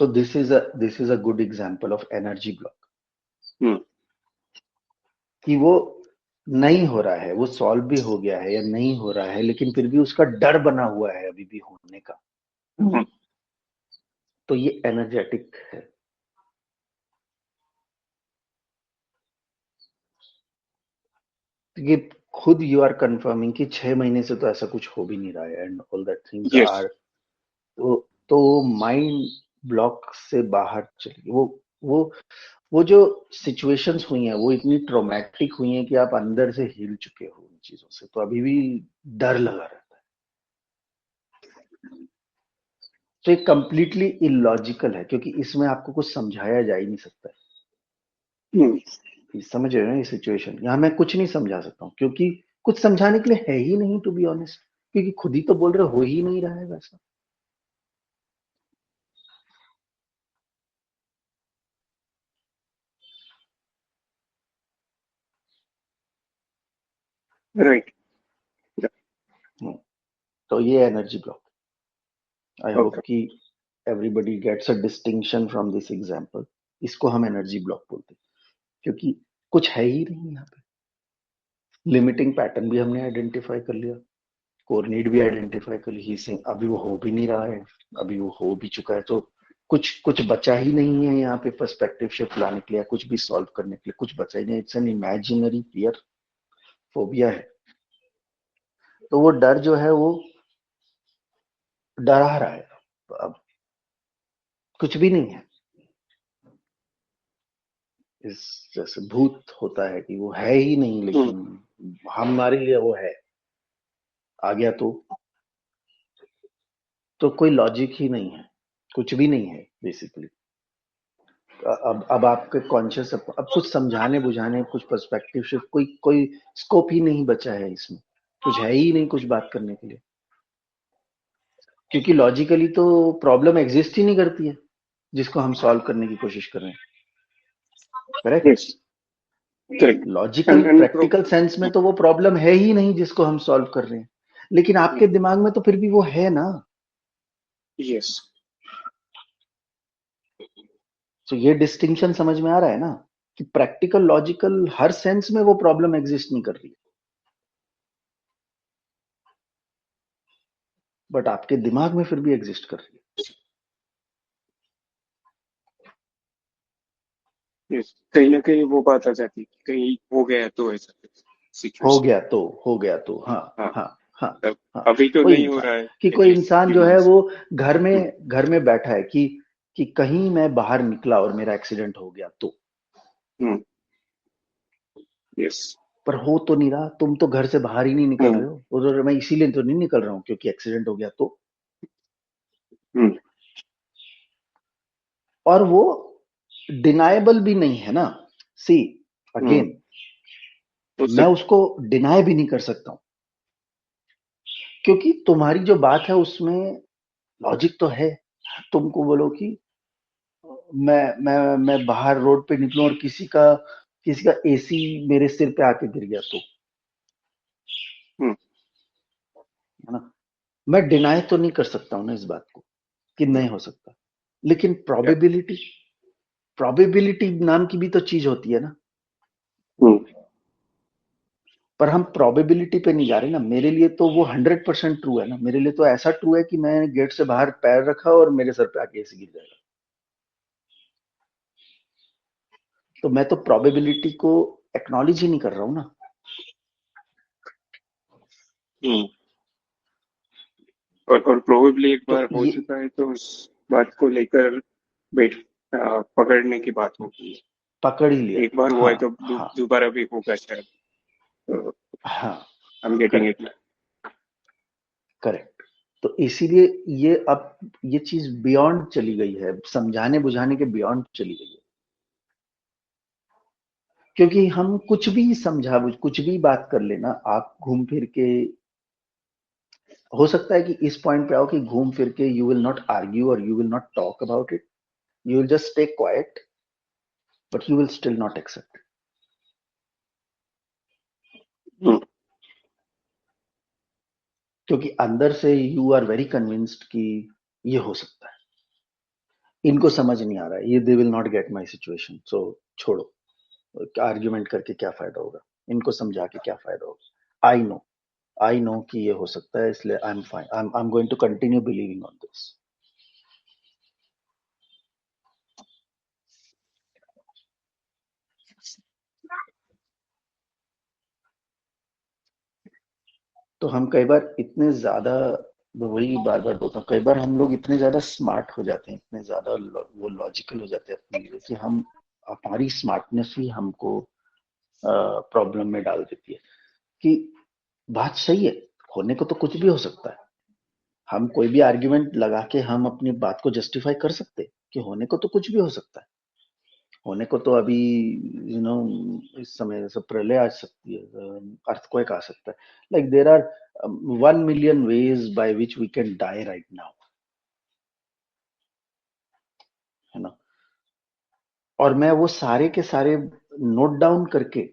तो this is a good example of energy block hmm कि वो नहीं हो रहा है, वो सॉल्व भी हो गया है या नहीं हो रहा है, लेकिन फिर भी उसका डर बना हुआ है अभी भी होने का। हम्म तो ये एनर्जेटिक है। ये खुद यू आर कंफर्मिंग कि 6 महीने से तो ऐसा कुछ हो भी नहीं रहा है and all that things yes are. तो माइंड ब्लॉक से बाहर चलिए। वो वो जो सिचुएशंस हुई हैं वो इतनी ट्रॉमेटिक हुई हैं कि आप अंदर से हिल चुके हो उन चीजों से, तो अभी भी डर लगा रहता है। तो ये कंप्लीटली इलॉजिकल है क्योंकि इसमें आपको कुछ समझाया जा ही नहीं सकता है। हम्म ये समझ रहे हो ना, ये सिचुएशन यहाँ मैं कुछ नहीं समझा सकता हूँ क्योंकि कुछ समझाने के लिए है ही नहीं, टू बी ऑनेस्ट। क्योंकि खुद ही तो बोल रहे हो ही नहीं रहा है वैसा। राइट हम्म, तो ये energy block. I hope okay कि everybody gets a distinction from this example. इसको हम एनर्जी ब्लॉक बोलते हैं क्योंकि कुछ है ही नहीं यहाँ पे। लिमिटिंग पैटर्न भी हमने आइडेंटिफाई कर लिया, कोर नीड भी आइडेंटिफाई कर ली, से अभी वो हो भी नहीं रहा है, अभी वो हो भी चुका है। तो कुछ कुछ बचा ही नहीं है यहाँ पे पर्सपेक्टिव शिफ्ट लाने के लिए, कुछ भी सॉल्व करने के लिए कुछ बचा ही नहीं। It's an imaginary fear, phobia है। तो वो डर जो है वो डरा रहा है। अब कुछ भी नहीं है। इस जैसे भूत होता है कि वो है ही नहीं, हम्म लेकिन हमारे लिए वो है। आ गया तो कोई लॉजिक ही नहीं है, कुछ भी नहीं है बेसिकली। अब आपके कॉन्शियस, अब कुछ समझाने बुझाने, कुछ पर्सपेक्टिव शिफ्ट, कोई कोई स्कोप ही नहीं बचा है इसमें। कुछ है ही नहीं कुछ बात करने के लिए, क्योंकि लॉजिकली तो प्रॉब्लम एग्जिस्ट ही नहीं करती है जिसको हम सॉल्व करने की कोशिश कर रहे हैं। Correct. Yes correct logical and practical sense में तो वो प्रॉब्लम है ही नहीं जिसको हम सॉल्व कर रहे हैं, लेकिन आपके दिमाग में तो फिर भी वो है ना। यस तो ये डिस्टिंक्शन समझ में आ रहा है ना, कि प्रैक्टिकल लॉजिकल हर सेंस में वो प्रॉब्लम एग्जिस्ट नहीं कर रही, बट आपके दिमाग में फिर भी एग्जिस्ट कर रही है। यस कहीं ना कहीं वो बात आ जाती है कि कहीं हो गया तो ऐसा हो सिचुएशन। गया तो हो गया तो हाँ हाँ हाँ हाँ तब हाँ। अभी तो कोई नहीं हो इंसान, रहा है कि कोई एटलीस्ट इंसान फ्यू जो है मंथ्स। वो घर में बैठा है कि कहीं मैं बाहर निकला और मेरा एक्सीडेंट हो गया तो। हम्म यस पर हो तो नहीं रहा, तुम तो घर से बाहर ही नहीं निकल हम्म रहे हो, और मैं इसीलिए तो नहीं निकल रहा हूँ क्योंकि एक्सीडेंट हो गया तो। हम्म और वो डिनाएबल भी नहीं है ना। सी हम्म अगेन, उससे मैं उसको डिनाई भी नहीं कर सकता हूँ क्योंकि तुम्हारी जो बात है उसमें लॉजिक तो है। तुमको बोलो कि मैं बाहर रोड पे निकलूं और किसी का एसी मेरे सिर पे आके गिर गया तो, हम्म है ना। मैं डिनाई तो नहीं कर सकता हूं ना इस बात को कि नहीं हो सकता, लेकिन या प्रोबेबिलिटी नाम की भी तो चीज होती है ना। हम्म पर हम प्रोबेबिलिटी पे नहीं जा रहे ना। मेरे लिए तो वो 100% ट्रू है ना। मेरे लिए तो ऐसा ट्रू है कि मैं गेट से बाहर पैर रखा और मेरे सर पे आके एसी गिर जाएगा। तो मैं तो प्रोबेबिलिटी को एक्नॉलेज ही नहीं कर रहा हूं ना। हम्म और प्रोबेबली एक तो बार हो ये चुका है तो उस बात को लेकर बैठ पकड़ने की बात होगी। पकड़ ही लिया। एक बार हुआ हाँ है तो हाँ दोबारा भी होगा शायद। हाँ। I am getting correct it. Correct. तो इसीलिए ये अब ये चीज बियॉन्ड चली गई है, समझाने बुझाने के बियॉन्ड चली गई है। क्योंकि हम कुछ भी कुछ भी बात कर लेना, आप घूम फिर के, हो सकता है कि इस पॉइंट पे आओ कि घूम फिर के यू विल नॉट आर्ग्यू और you will not talk about it, you will just stay quiet, but you will still not accept. Hmm क्योंकि अंदर से यू आर वेरी कन्विंस्ड कि ये हो सकता है। इनको समझ नहीं आ रहा है, ये they will not get my situation, so छोड़ो, आर्ग्यूमेंट करके क्या फायदा होगा, इनको समझा के क्या फायदा होगा। आई नो कि ये हो सकता है, इसलिए I am fine, I am going to continue believing on this. तो हम कई बार इतने ज्यादा, वही बार बार बोलता हूँ, कई बार हम लोग इतने ज्यादा स्मार्ट हो जाते हैं, इतने ज्यादा वो लॉजिकल हो जाते हैं अपने लिए कि हम, हमारी स्मार्टनेस ही हमको प्रॉब्लम में डाल देती है कि बात सही है, होने को तो कुछ भी हो सकता है। हम कोई भी आर्ग्यूमेंट लगा के हम अपनी बात को जस्टिफाई कर सकते हैं कि होने को तो कुछ भी हो सकता है। होने को तो अभी इस समय जैसे प्रलय आ सकती है, अर्थक्वेक आ सकता है, like there are 1 million ways by which we can die right now, है ना। और मैं वो सारे के सारे नोट डाउन करके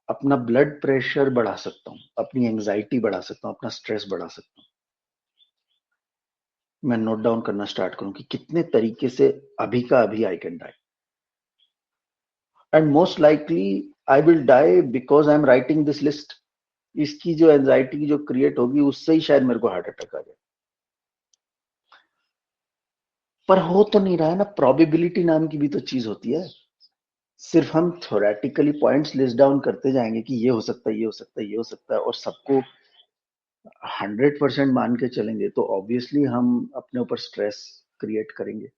अपना ब्लड प्रेशर बढ़ा सकता हूँ, अपनी एंजाइटी बढ़ा सकता हूँ, अपना स्ट्रेस बढ़ा सकता हूँ। मैं नोट डाउन करना स्टार्ट करूँ कि कितने तरीके से अभी का अभी I can die, and most likely I will die because I am writing this list. इसकी जो एंजाइटी जो क्रिएट होगी उससे ही शायद मेरे को हार्ट अटैक आ जाए। पर हो तो नहीं रहा है ना, प्रोबेबिलिटी नाम की भी तो चीज होती है। सिर्फ हम थ्योरेटिकली पॉइंट्स लिस्ट डाउन करते जाएंगे कि ये हो सकता है, ये हो सकता है, ये हो सकता है, और सबको 100% मान के चलेंगे तो ऑब्वियसली हम अपने ऊपर स्ट्रेस क्रिएट करेंगे।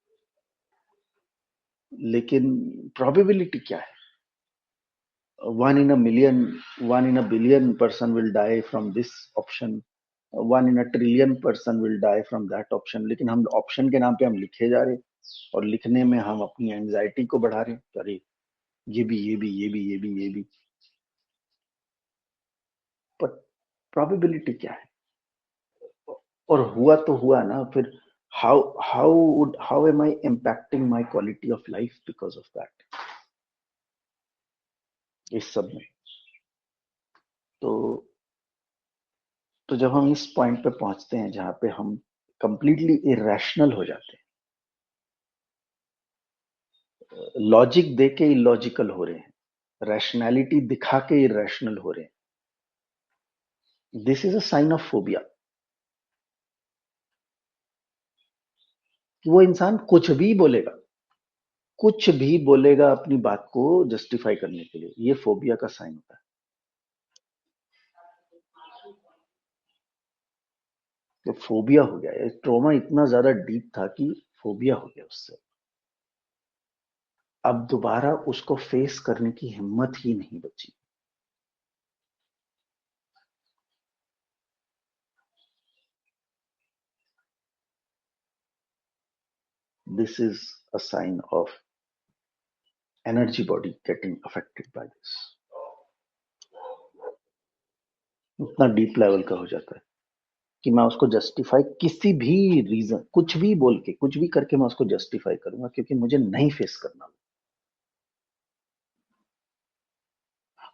लेकिन प्रोबेबिलिटी क्या है? 1 in a million, 1 in a billion person will die from this option, 1 in a trillion person will die from that option, लेकिन हम ऑप्शन के नाम पे हम लिखे जा रहे हैं, और लिखने में हम अपनी एंजाइटी को बढ़ा रहे हैं। अरे ये भी, ये भी, ये भी, ये भी, ये भी। पर प्रोबेबिलिटी क्या है? और हुआ तो हुआ ना फिर। How am I impacting my quality of life because of that, इस सब में। तो जब हम इस पॉइंट पे पहुंचते हैं जहां पे हम कंप्लीटली इरेशनल हो जाते हैं, लॉजिक दे के इलॉजिकल हो रहे हैं, रैशनैलिटी दिखा के इरेशनल हो रहे हैं, this is a sign of phobia. वो इंसान कुछ भी बोलेगा अपनी बात को जस्टिफाई करने के लिए, ये फोबिया का साइन होता है। तो फोबिया हो गया, ट्रॉमा इतना ज्यादा डीप था कि फोबिया हो गया उससे। अब दोबारा उसको फेस करने की हिम्मत ही नहीं बची। This is a sign of energy body getting affected by this. उतना डीप लेवल का हो जाता है कि मैं उसको जस्टिफाई किसी भी रीजन, कुछ भी बोल के, कुछ भी करके मैं उसको जस्टिफाई करूंगा, क्योंकि मुझे नहीं फेस करना।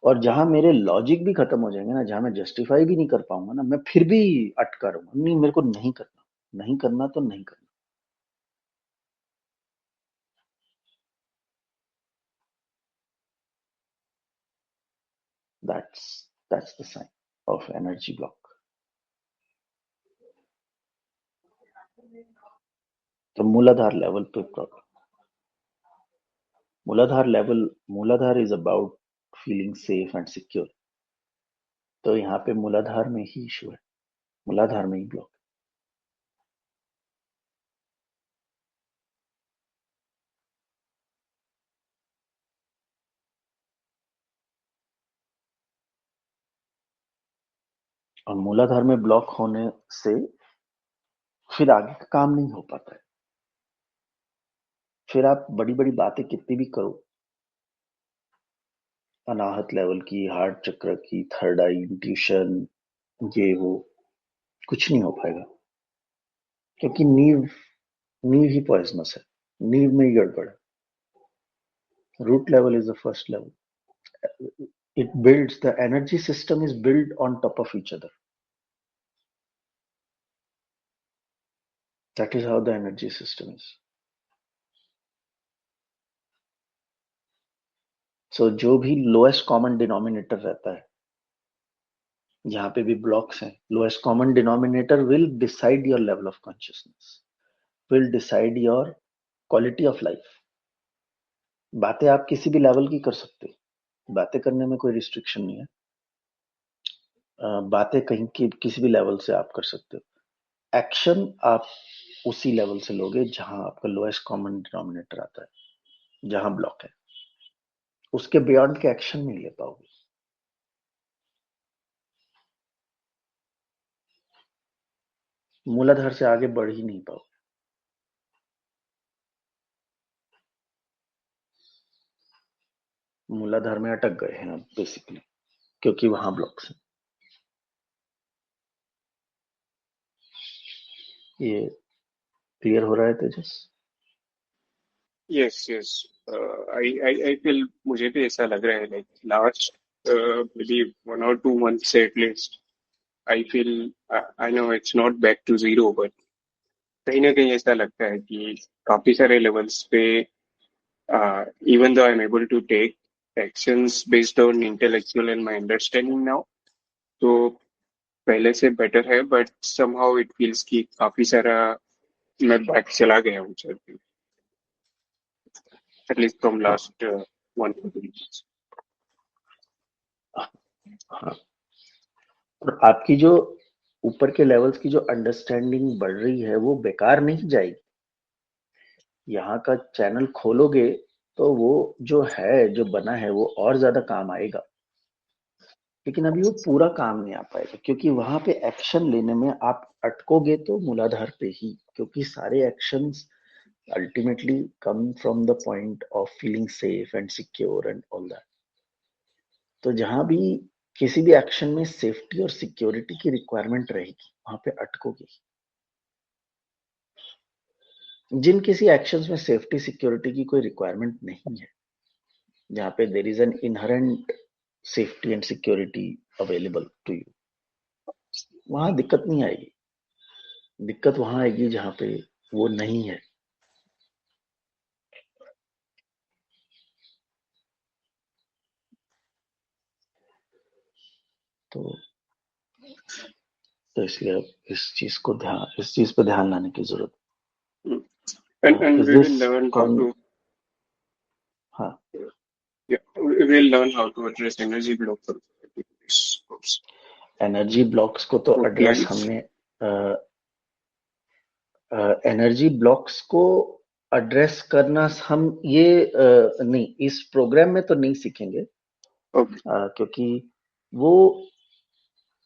और जहां मेरे लॉजिक भी खत्म हो जाएंगे ना, जहां मैं जस्टिफाई भी नहीं कर पाऊंगा ना, मैं फिर भी अटका रहूंगा, नहीं मेरे को नहीं करना, नहीं करना तो नहीं करना। That's the sign of energy block. तो मूलाधार लेवल पे problem. Muladhara level, Muladhara is about feeling safe and secure. तो यहाँ पे मूलाधार में ही इशू है, मूलाधार में ही ब्लॉक। और मूलाधार में ब्लॉक होने से फिर आगे का काम नहीं हो पाता है। फिर आप बड़ी बड़ी बातें कितनी भी करो, अनाहत लेवल की, हार्ट चक्र की, थर्ड आई, इंट्यूशन, ये वो, कुछ नहीं हो पाएगा, क्योंकि नींव, नींव ही पॉइजनस है, नींव में ही गड़बड़ है। Root level is the first level. It builds, the energy system is built on top of each other. That is how the energy system is. सो जो भी लोएस्ट कॉमन डिनोमिनेटर रहता है, जहां पे भी ब्लॉक्स हैं, lowest common denominator will decide your level of consciousness, will decide your quality of life. बातें आप किसी भी लेवल की कर सकते हो, बातें करने में कोई रिस्ट्रिक्शन नहीं है। बातें कहीं की किसी भी लेवल से आप कर सकते हो। एक्शन आप उसी लेवल से लोगे जहां आपका लोएस्ट कॉमन डिनोमिनेटर आता है, जहां ब्लॉक है, उसके बियॉन्ड के एक्शन नहीं ले पाओगे। मूलाधार से आगे बढ़ ही नहीं पाओगे। मूलाधार में अटक गए हैं आप बेसिकली, क्योंकि वहां ब्लॉक्स हैं। ये क्लियर हो रहा है Tejas? Yes yes, I feel, मुझे भी ऐसा लग रहा है, like last maybe 1 or 2 months से at least I feel, I know it's not back to zero, but कहीं ना कहीं ऐसा लगता है कि काफी सारे लेवल्स पे even though I am able to take actions based on intellectual and my understanding now, तो पहले से बेटर है, बट समहाउ इट फील्स कि काफी सारा मैं बैक चला गया हूँ sir, at least from last 1 to 2 months. हाँ, और आपकी जो ऊपर के लेवल्स की जो अंडरस्टैंडिंग बढ़ रही है वो बेकार नहीं जाएगी। यहाँ का चैनल खोलोगे तो वो जो है, जो बना है, वो और ज्यादा काम आएगा। लेकिन अभी वो पूरा काम नहीं आ पाएगा, क्योंकि वहां पे एक्शन लेने में आप अटकोगे तो मूलाधार पे ही, क्योंकि सारे actions ultimately come from the point of feeling safe and secure and all that. तो जहां भी किसी भी एक्शन में सेफ्टी और सिक्योरिटी की रिक्वायरमेंट रहेगी, वहां पे अटकोगे। जिन किसी एक्शंस में सेफ्टी सिक्योरिटी की कोई रिक्वायरमेंट नहीं है, जहां पे there is an inherent safety and security available to you, वहां दिक्कत नहीं आएगी। दिक्कत वहां आएगी जहां पे वो नहीं है। तो इसलिए अब इस चीज पे ध्यान लाने की जरूरत। And is we will this learn how con to, हाँ, yeah, we will learn how to address energy block for this course. Energy blocks को तो For एड्रेस clients. हमने, एनर्जी ब्लॉक्स को एड्रेस करना हम ये नहीं, इस प्रोग्राम में तो नहीं सीखेंगे। Okay. क्योंकि वो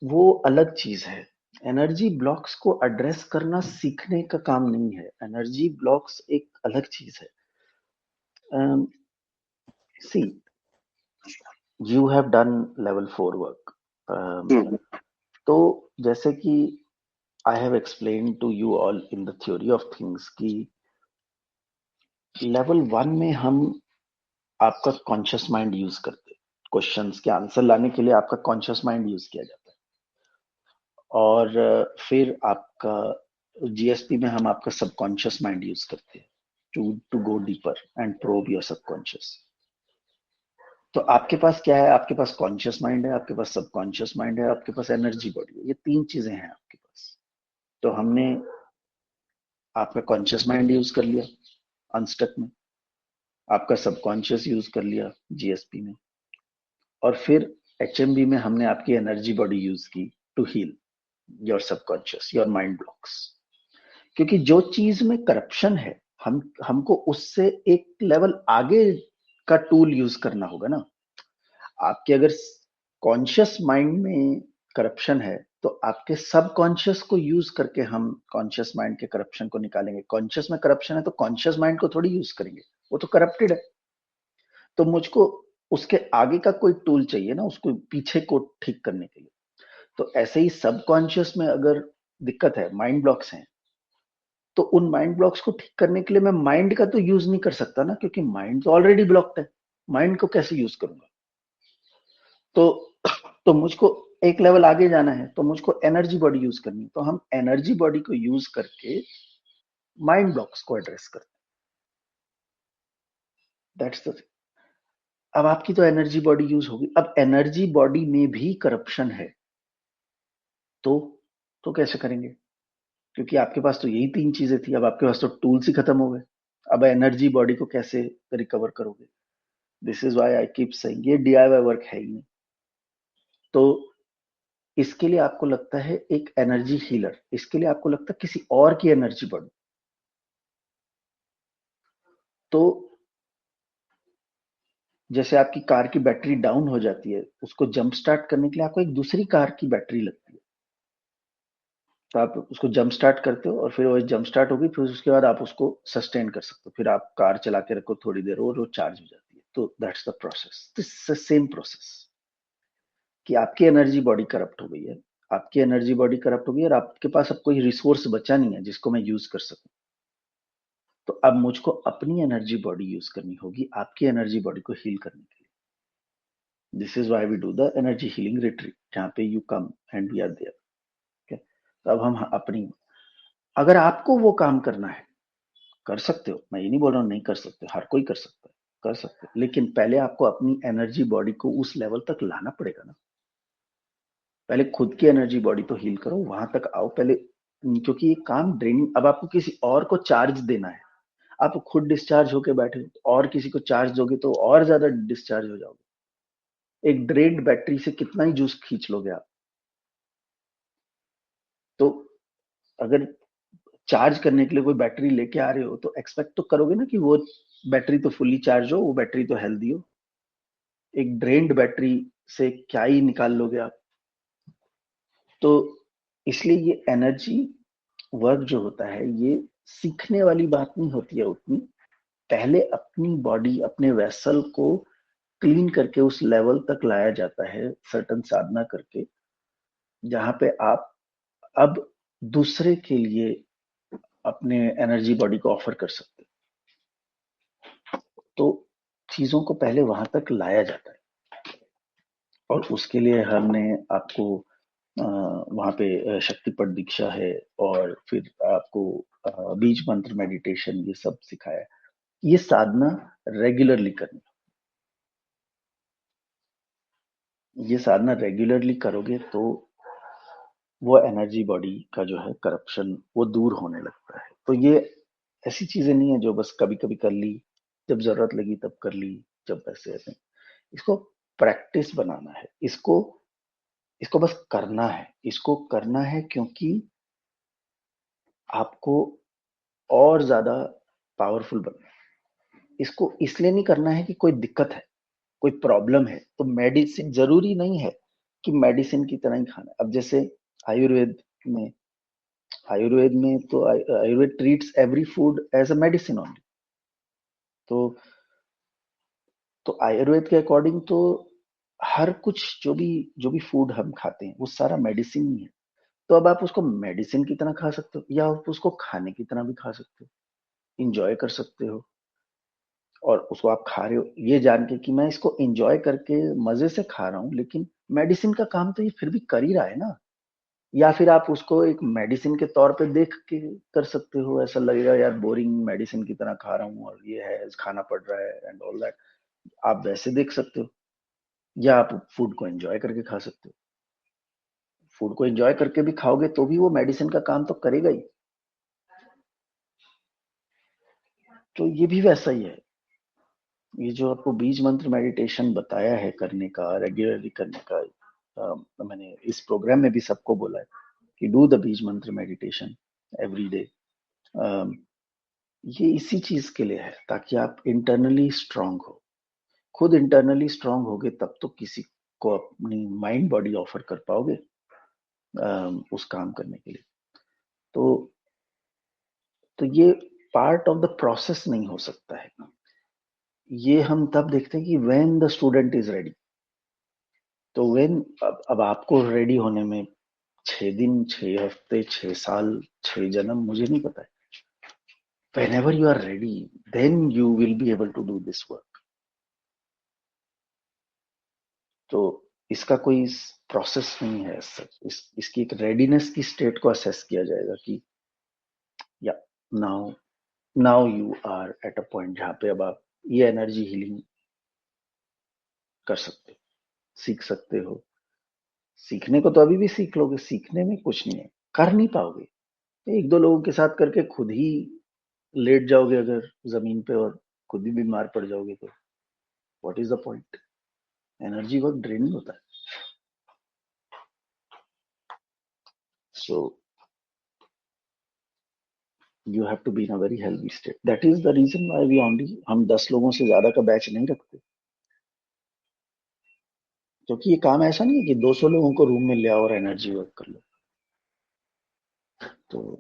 वो अलग चीज है। एनर्जी ब्लॉक्स को एड्रेस करना सीखने का काम नहीं है। एनर्जी ब्लॉक्स एक अलग चीज है। See, you have done level 4 work. Hmm. तो जैसे कि I have explain to you all in the theory of things कि लेवल 1 में हम आपका कॉन्शियस माइंड यूज करते हैं। क्वेश्चंस के आंसर लाने के लिए आपका कॉन्शियस माइंड यूज किया जाता है। और फिर आपका जीएसपी में हम आपका सबकॉन्शियस माइंड यूज करते हैं to go deeper and probe your subconscious. तो आपके पास क्या है? आपके पास कॉन्शियस माइंड है, आपके पास सबकॉन्शियस माइंड है, आपके पास एनर्जी बॉडी है। ये तीन चीजें हैं आपके पास। तो हमने आपका कॉन्शियस माइंड यूज कर लिया अनस्टक में, आपका सबकॉन्शियस यूज कर लिया जीएसपी में, और फिर एचएमबी में हमने आपकी एनर्जी बॉडी यूज की to heal your subconscious, your mind blocks. क्योंकि जो चीज में करप्शन है, हमको उससे एक लेवल आगे का टूल यूज करना होगा ना। आपके अगर कॉन्शियस माइंड में करप्शन है, तो आपके सबकॉन्शियस को यूज करके हम कॉन्शियस माइंड के करप्शन को निकालेंगे। कॉन्शियस में करप्शन है तो कॉन्शियस माइंड को थोड़ी यूज करेंगे, वो तो करप्टेड है। तो मुझको उसके आगे का कोई टूल चाहिए ना, उसको पीछे को ठीक करने के लिए। तो ऐसे ही सबकॉन्शियस में अगर दिक्कत है, माइंड ब्लॉक्स हैं, तो उन माइंड ब्लॉक्स को ठीक करने के लिए मैं माइंड का तो यूज नहीं कर सकता ना, क्योंकि माइंड तो ऑलरेडी ब्लॉक्ड है। माइंड को कैसे यूज करूंगा? तो तो मुझको एक लेवल आगे जाना है, तो मुझको एनर्जी बॉडी यूज करनी है। तो हम एनर्जी बॉडी को यूज करके माइंड ब्लॉक्स को एड्रेस करते हैं। That's the. अब आपकी तो एनर्जी बॉडी यूज होगी, अब एनर्जी बॉडी में भी करप्शन है, तो तो कैसे करेंगे? क्योंकि आपके पास तो यही तीन चीजें थी, अब आपके पास तो टूल्स ही खत्म हो गए। अब एनर्जी बॉडी को कैसे रिकवर करोगे? This is why I keep saying ये डीआईवाई वर्क है ही नहीं। तो इसके लिए आपको लगता है एक एनर्जी हीलर, इसके लिए आपको लगता है किसी और की एनर्जी बॉडी। तो जैसे आपकी कार की बैटरी डाउन हो जाती है, उसको जंप स्टार्ट करने के लिए आपको एक दूसरी कार की बैटरी लगती है। तो आप उसको जंप स्टार्ट करते हो और फिर वो जंप स्टार्ट होगी, फिर उसके बाद आप उसको सस्टेन कर सकते हो, फिर आप कार चला के रखो थोड़ी देर और वो चार्ज हो जाती है। तो that's the process, this same process कि आपकी एनर्जी बॉडी करप्ट हो गई है, आपकी एनर्जी बॉडी करप्ट हो गई और आपके पास अब कोई रिसोर्स बचा नहीं है जिसको मैं यूज कर सकूं। तो अब मुझको अपनी एनर्जी बॉडी यूज करनी होगी आपकी एनर्जी बॉडी को हील करने के लिए। This is why we do the energy healing retreat, जहाँ पे you come and we are there. तो अब हम अपनी, अगर आपको वो काम करना है कर सकते हो, मैं ये नहीं बोल रहा हूँ नहीं कर सकते, हर कोई कर सकता है, कर सकते हो, लेकिन पहले आपको अपनी एनर्जी बॉडी को उस लेवल तक लाना पड़ेगा ना। पहले खुद की एनर्जी बॉडी तो हील करो, वहां तक आओ पहले। क्योंकि ये काम ड्रेनिंग, अब आपको किसी और को चार्ज देना है, आप खुद डिस्चार्ज होके बैठे हो, तो और किसी को चार्ज दोगे तो और ज्यादा डिस्चार्ज हो जाओगे। एक ड्रेन्ड बैटरी से कितना ही जूस खींच लोगे आप? तो अगर चार्ज करने के लिए कोई बैटरी लेके आ रहे हो तो एक्सपेक्ट तो करोगे ना कि वो बैटरी तो फुल्ली चार्ज हो, वो बैटरी तो हेल्दी हो। एक ड्रेन्ड बैटरी से क्या ही निकाल लोगे आप? तो इसलिए ये एनर्जी वर्क जो होता है ये सीखने वाली बात नहीं होती है उतनी। पहले अपनी बॉडी, अपने वेसल को क्लीन करके उस लेवल तक लाया जाता है सर्टन साधना करके, जहां पे आप अब दूसरे के लिए अपने एनर्जी बॉडी को ऑफर कर सकते हो। तो चीजों को पहले वहां तक लाया जाता है और उसके लिए हमने आपको वहाँ पे शक्तिपद दीक्षा है और फिर आपको बीज मंत्र मेडिटेशन ये सब सिखाया है। ये साधना रेगुलरली करनी, ये साधना रेगुलरली करोगे तो वो एनर्जी बॉडी का जो है करप्शन वो दूर होने लगता है। तो ये ऐसी चीजें नहीं है जो बस कभी कभी कर ली, जब जरूरत लगी तब कर ली, जब ऐसे ऐसे। इसको प्रैक्टिस बनाना है, इसको इसको बस करना है, इसको करना है क्योंकि आपको और ज्यादा पावरफुल बनना है। इसको इसलिए नहीं करना है कि कोई दिक्कत है, कोई प्रॉब्लम है तो मेडिसिन जरूरी नहीं है कि मेडिसिन की तरह ही खाना है। अब जैसे आयुर्वेद में, आयुर्वेद में तो Ayurveda treats every food as a medicine only. तो आयुर्वेद के अकॉर्डिंग तो हर कुछ जो भी फूड हम खाते हैं वो सारा मेडिसिन ही है। तो अब आप उसको मेडिसिन की तरह खा सकते हो या आप उसको खाने की तरह भी खा सकते हो, इंजॉय कर सकते हो। और उसको आप खा रहे हो ये जान के कि मैं इसको एंजॉय करके मजे से खा रहा हूँ, लेकिन मेडिसिन का काम तो ये फिर भी कर ही रहा है ना। या फिर आप उसको एक मेडिसिन के तौर पे देख के कर सकते हो, ऐसा लगेगा यार बोरिंग मेडिसिन की तरह खा रहा हूँ और ये है खाना पड़ रहा है एंड ऑल दैट। आप वैसे देख सकते हो या आप फूड को एंजॉय करके खा सकते हो। फूड को एंजॉय करके भी खाओगे तो भी वो मेडिसिन का काम तो करेगा ही। तो ये भी वैसा ही है। ये जो आपको बीज मंत्र मेडिटेशन बताया है करने का, रेगुलरली करने का, मैंने इस प्रोग्राम में भी सबको बोला है कि डू द बीज मंत्र मेडिटेशन एवरी डे। ये इसी चीज के लिए है ताकि आप इंटरनली स्ट्रांग हो। खुद इंटरनली स्ट्रांग होगे तब तो किसी को अपनी माइंड बॉडी ऑफर कर पाओगे उस काम करने के लिए। तो ये पार्ट ऑफ द प्रोसेस नहीं हो सकता है। ये हम तब देखते हैं कि when the student is ready. तो व्हेन अब आपको रेडी होने में 6 दिन, 6 हफ्ते, 6 साल, 6 जन्म, मुझे नहीं पता है। whenever you are ready then you will be able to do this work। तो इसका कोई प्रोसेस नहीं है सच, इसकी एक रेडीनेस की स्टेट को असेस किया जाएगा कि या now now you are at a point जहाँ पे अब आप ये एनर्जी हीलिंग कर सकते हो, सीख सकते हो। सीखने को तो अभी भी सीख लोगे, सीखने में कुछ नहीं है, कर नहीं पाओगे। एक दो लोगों के साथ करके खुद ही लेट जाओगे अगर जमीन पे और खुद ही बीमार पड़ जाओगे तो what is the point? Energy बहुत ड्रेनिंग होता है। So you have to be in a very healthy state. That is the reason why we only, हम 10 लोगों से ज्यादा का बैच नहीं रखते, क्योंकि ये काम ऐसा नहीं है कि 200 लोगों को रूम में ले आओ और एनर्जी वर्क कर लो। तो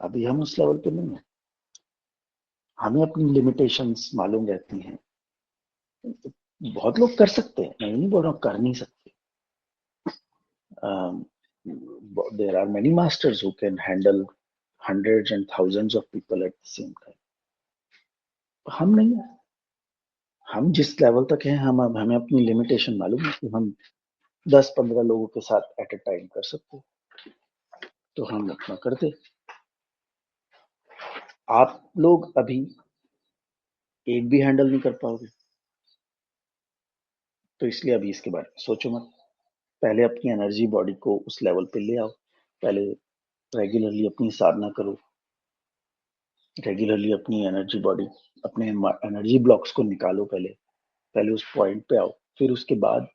अभी हम उस लेवल पे नहीं है, हमें अपनी लिमिटेशंस मालूम रहती हैं। बहुत लोग कर सकते हैं, मैं नहीं बोल रहा हूँ कर नहीं सकते। There are many masters who can handle hundreds and thousands of people at the same time. हम नहीं है, हम जिस लेवल तक हैं, हम अब हमें अपनी लिमिटेशन मालूम है कि हम 10-15 लोगों के साथ एट अ टाइम कर सकते हैं, तो हम अपना करते। आप लोग अभी एक भी हैंडल नहीं कर पाओगे, तो इसलिए अभी इसके बारे में सोचो मत। पहले अपनी एनर्जी बॉडी को उस लेवल पे ले आओ, पहले रेगुलरली अपनी साधना करो, रेगुलरली अपनी एनर्जी बॉडी, अपने एनर्जी ब्लॉक्स को निकालो, पहले पहले उस पॉइंट पे आओ, फिर उसके बाद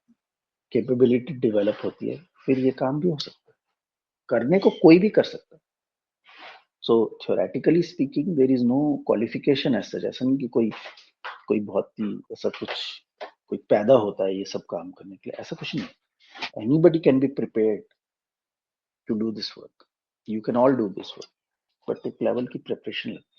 कैपेबिलिटी डेवलप होती है, फिर ये काम भी हो सकता है। करने को कोई भी कर सकता है। So theoretically speaking there is no qualification as such. ऐसा नहीं कि कोई कोई बहुत ही ऐसा कुछ कोई पैदा होता है ये सब काम करने के लिए, ऐसा कुछ नहीं। Anybody can be prepared to do this work, you can all do this work, but एक लेवल की प्रिपरेशन लगती है।